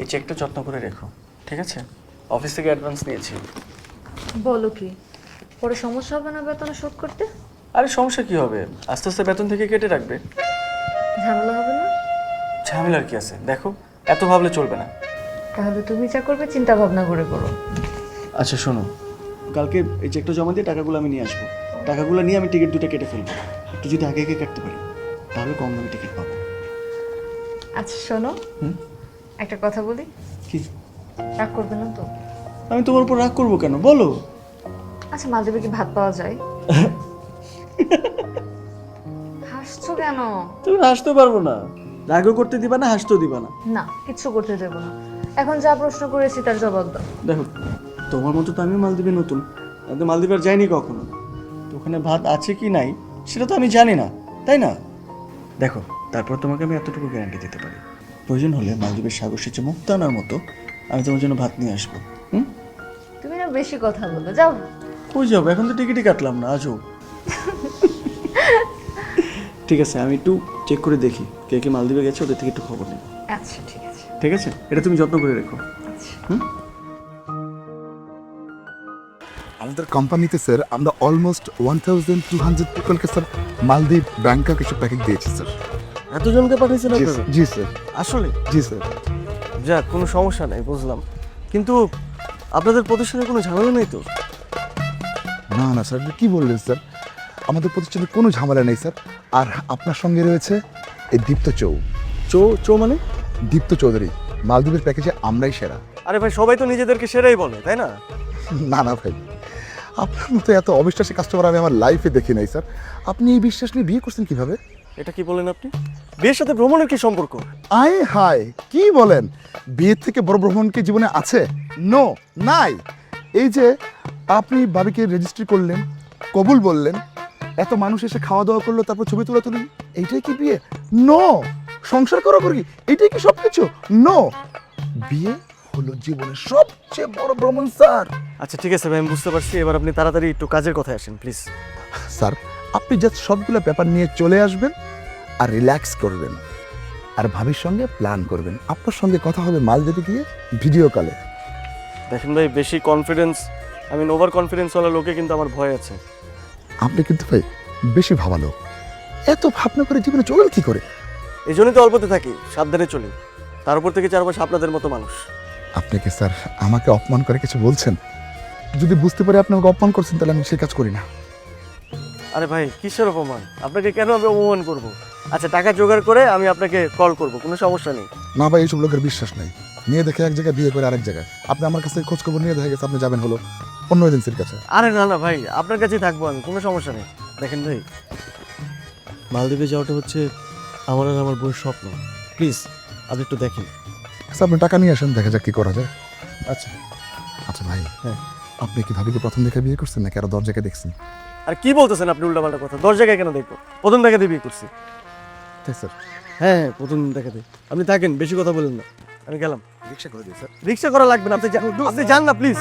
এই চেকটা যত্ন করে রেখো, ঠিক আছে? অফিস থেকে অ্যাডভান্স নিয়েছি। বলো কি, পরে সমস্যা হবে না বেতন শোধ করতে? আরে সমস্যা কি হবে, আস্তে আস্তে বেতন থেকে কেটে রাখবে। ঝামেলা হবে না? ঝামেলার কি আছে, দেখো এত ভাবলে চলবে না। তাহলে তুমি যা করবে চিন্তা ভাবনা করে করো। আচ্ছা শোনো, কালকে এই চেকটা জমা দিয়ে টাকাগুলো আমি নিয়ে আসবো। টাকাগুলো নিয়ে আমি টিকিট দুটো কেটে ফেলবো। একটু যদি আগে আগে কাটতে পারি তাহলে কম দামে টিকিট পাবো। আচ্ছা শোনো, একটা কথা বলি। কি? রাগ করবে না তো? আমি তোমার উপর রাগ করবো কেন, বলো। আচ্ছা মালদ্বীপে কি ভাত পাওয়া যায়? হাসছো কেন? তুমি হাসতে পারবো না, রাগও করতে দিবা না, হাসতেও দিবা না। না, কিচ্ছু করতে দেবো না। এখন যা প্রশ্ন করেছি তার জবাব দাও। দেখো, তোমার মতো তো আমি মালদ্বীপে নতুন, আমি তো মালদ্বীপে আর যাইনি কখনো। তো ওখানে ভাত আছে কি নাই সেটা তো আমি জানি না, তাই না? দেখো, তারপর তোমাকে আমি এতটুকু গ্যারান্টি দিতে পারি, প্রয়োজন হলে মালদ্বীপের সাগর সেচে মুক্ত আনার মতো আমি তোমার জন্য ভাত নিয়ে আসবো। তুমি না বেশি কথা বলো, যাও। কই যাবো, এখন তো টিকিটই কাটলাম না আজও। ঠিক আছে, আমি একটু চেক করে দেখি কে কে মালদ্বীপে গেছে, ওদের থেকে একটু খবর নিই। আচ্ছা ঠিক আছে। ঠিক আছে, এটা তুমি যত্ন করে রেখো। আচ্ছা। আমাদের কোম্পানিতে স্যার আমরা অলমোস্ট 1200 পিপলকে স্যার মালদ্বীপ ব্যাংকক এসব প্যাকেজ দিয়েছি স্যার। এতজনকে পাঠিয়েছেন আপনারা? জি স্যার। আসলে জি স্যার। যাক, কোনো সমস্যা নেই, বুঝলাম। কিন্তু আপনাদের প্রতিষ্ঠানে কোনো ঝামেলা নেই তো? না না স্যার, কি বললেন স্যার, আমাদের প্রতিষ্ঠানে কোনো ঝামেলা নেই স্যার। আর আপনার সঙ্গে রয়েছে এই দীপ্ত চো মানে? দীপ্ত চৌধুরী, মালদ্বীপের প্যাকেজে আমরাই সেরা। আরে ভাই, সবাই তো নিজেদেরকে সেরাই বলে, তাই না? না না ভাই, আপনার মতো এত অবিশ্বাসী কাস্টমার আমি আমার লাইফে দেখি নাই স্যার। আপনি এই বিশ্বাস নিয়ে বিয়ে করছেন কিভাবে? এটা কি বলেন আপনি? বিয়ের সাথে ভ্রমণের কি সম্পর্ক? আয় হায়, কি বলেন? বিয়ের থেকে বড় ভ্রমণ কি জীবনে আছে? নো, নাই। এই যে আপনি বাবিকে রেজিস্ট্রি করলেন, কবুল বললেন, এত মানুষ এসে খাওয়া দাওয়া করলো, তারপর ছবি তোলা তুলি, এইটাই কি বিয়ে? নো। সংসার করা করি, এইটাই কি সব কিছু? নো। বিয়ে হলো জীবনের সবচেয়ে বড় ভ্রমণ স্যার। আচ্ছা ঠিক আছে ভাই, আমি বুঝতে পারছি। এবার আপনি তাড়াতাড়ি একটু কাজের কথায় আসেন প্লিজ। স্যার, আপনি জাস্ট সবগুলো ব্যাপার নিয়ে চলে আসবেন আর রিল্যাক্স করবেন, আর ভাবির সঙ্গে প্ল্যান করবেন। আপনার সঙ্গে কথা হবে মালদ্বীপে গিয়ে ভিডিও কলে। দেখেন ভাই, বেশি কনফিডেন্স, ওভার কনফিডেন্স ওয়ালা লোকে কিন্তু আমার ভয় আছে। আপনি কিন্তু ভাই বেশি ভাবালো, এত ভাবনা করে জীবনে চলেন কি করে? এই জন্যই তো অল্পতে থাকি, সাবধানে চলি। তার উপর থেকে চারপাশে আপনাদের মতো মানুষ। আপনি কি স্যার আমাকে অপমান করে কিছু বলছেন? যদি বুঝতে পারি আপনি আমাকে অপমান করছেন তাহলে আমি সে কাজ করি না। আরে ভাই, কিসের অপমান? আপনাকে কেন আমি অপমান করব? আচ্ছা, টাকা জোগাড় করে আমি আপনাকে কল করব, কোনো সমস্যা নেই। না ভাই, এইসব লোকের বিশ্বাস নাই। মেয়ে দেখে এক জায়গায়, বিয়ে করে আরেক জায়গায়। আপনি আমার কাছে খোঁজ খবর নিয়ে দেখা গেছে আপনি যাবেন হলো অন্য এজেন্সির কাছে। আরে না না ভাই, আপনার কাছেই থাকবো আমি, কোনো সমস্যা নেই। দেখেন ভাই, মালদ্বীপে যাওয়াটা হচ্ছে আমার আর আমার বউয়ের স্বপ্ন। প্লিজ আপনি একটু দেখেন। আচ্ছা, আপনি টাকা নিয়ে আসেন, দেখা যাক কি করা যায়। আচ্ছা। আচ্ছা ভাই, হ্যাঁ। আপনি কি ভাবিকে প্রথম দেখে বিয়ে করছেন নাকি আরো 10 জায়গায় দেখছেন? আর কি বলতেছেন আপনি উল্টাপাল্টা কথা? 10 জায়গায় কেন দেখবো? প্রথম দেখাতে বিয়ে করছি। ঠিক স্যার। হ্যাঁ, প্রথম দেখাতে। আপনি থাকেন, বেশি কথা বলেন না, আমি গেলাম। রিক্সা করে দিই স্যার। রিক্সা করা লাগবে না, আপনি যান না প্লিজ।